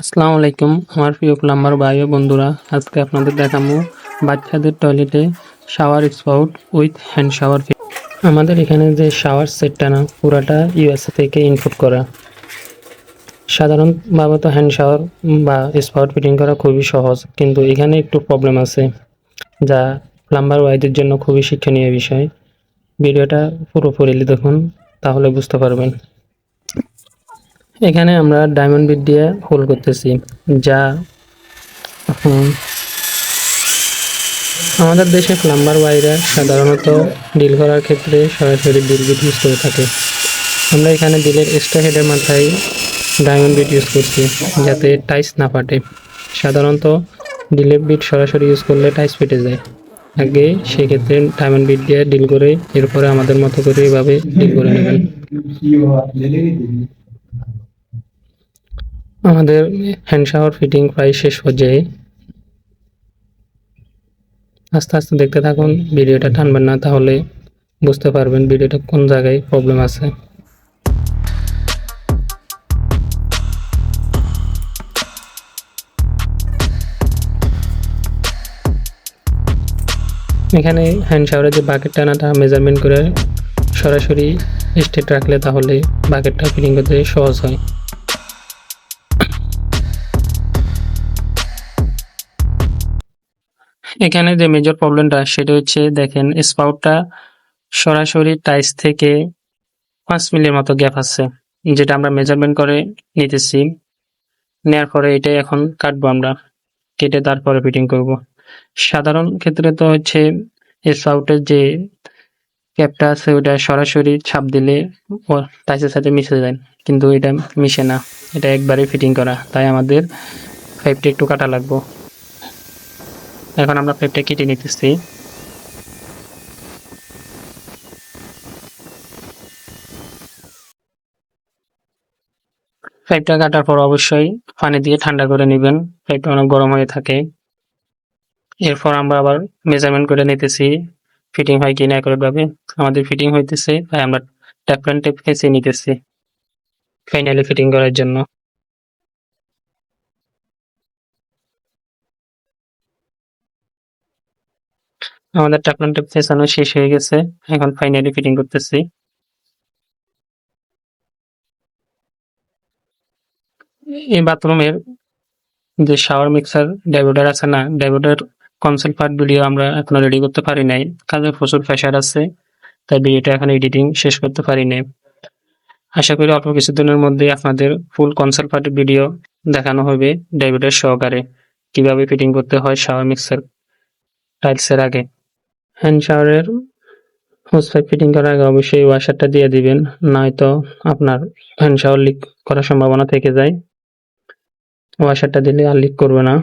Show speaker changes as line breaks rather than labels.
আসসালামু আলাইকুম আমার প্রিয় প্লাম্বার ভাই ও বন্ধুরা, আজকে আপনাদের দেখাবো বাচ্চাদের টয়লেটে shower spout with hand shower. আমাদের এখানে যে শাওয়ার সেটটা না, পুরাটা ইউএসএ থেকে ইনপুট করা। সাধারণভাবে তো হ্যান্ড শাওয়ার বা স্পাউট ফিটিং করা খুবই সহজ, কিন্তু এখানে একটু প্রবলেম আছে যা প্লাম্বার ভাইদের জন্য খুবই শিক্ষণীয় বিষয়। ভিডিওটা পুরোপুরি দেখুন, তাহলে বুঝতে পারবেন। এখানে আমরা ডায়মন্ড বিট দিয়ে হোল করতেছি, যা আমাদের দেশে প্লাম্বার ভাইরা সাধারণত ডিল করার ক্ষেত্রে সরাসরি ড্রিল বিট ইউজ করে থাকে। আমরা এখানে ডিলের এক্সট্রা হেডের মাথায় ডায়মন্ড বিট ইউজ করছি, যাতে টাইস না ফাটে। সাধারণত ডিলের বিট সরাসরি ইউজ করলে টাইস ফেটে যায়। আগে সেক্ষেত্রে ডায়মন্ড বিট দিয়ে ডিল করে এরপরে আমাদের মতো করে এভাবে ডিল করে নেবেন। আমাদের হ্যান্ড শাওয়ার ফিটিং প্রায় শেষ পর্যায়ে। আস্তে আস্তে দেখতে থাকুন, ভিডিওটা টানবেন না, তাহলে বুঝতে পারবেন ভিডিওটা কোন জায়গায় প্রবলেম আছে। এখানে হ্যান্ড শাওয়ারের যে বাকেট টানাটা মেজারমেন্ট করে সরাসরি স্ট্রেট রাখলে তাহলে বাকেটটা ফিটিং করতে সহজ হয়। এখানে যে মেজর প্রবলেমটা সেটা হচ্ছে, দেখেন স্পাউটটা সরাসরি টাইস থেকে 5 মিলির মতো গ্যাপ আছে, যেটা আমরা মেজারমেন্ট করে নিতেছি। নেওয়ার পরে এটা এখন কাটবো, আমরা কেটে তারপরে ফিটিং করব। সাধারণ ক্ষেত্রে তো হচ্ছে স্পাউটের যে ক্যাপটা আছে ওটা সরাসরি ছাপ দিলে টাইসের সাথে মিশে যায়, কিন্তু এটা মিশে না, এটা একবারে ফিটিং করা, তাই আমাদের পাইপটা একটু কাটা লাগবে। এখন আমরা পাইপটা কেটে নিতেছি। পাইপটা কাটার পর অবশ্যই পানি দিয়ে ঠান্ডা করে নেবেন, পাইপটা অনেক গরম হয়ে থাকে। এরপর আমরা আবার মেজারমেন্ট করে নিতেছি ফিটিং হয় কিনা একইভাবে। আমাদের ফিটিং হইতেছে, তাই আমরা ট্যাপলান টেপ ফেঁসে নিতেছি ফাইনালি ফিটিং করার জন্য। আমাদের ট্যাপলান টেপ ফেঁসানো শেষ হয়ে গেছে, এখন ফাইনালি ফিটিং করতেছি। এই বাথরুমের যে শাওয়ার মিক্সার ডাইভোডার আছে না, ডাইভোডার কনসেপ্ট পার্ট ভিডিও আমরা এখনো রেডি করতে পারি নাই, কাজে প্রচুর প্রেশার আছে, তাই ভিডিওটা এখন এডিটিং শেষ করতে পারি নাই। আশা করি অল্প কিছুদিনের মধ্যে আপনাদের ফুল কনসেপ্ট পার্ট ভিডিও দেখানো হবে ডাইভোডার সহকারে, কিভাবে ফিটিং করতে হয় শাওয়ার মিক্সার টাইলসের আগে। হ্যান্ড শাওয়ারের হোস পাইপ ফিটিং করার আগে অবশ্যই ওয়াশারটা দিয়ে দিবেন, নয়তো আপনার হ্যান্ড শাওয়ার লিক করার সম্ভাবনা থেকে যায়। ওয়াশারটা দিলে আর লিক করবে না।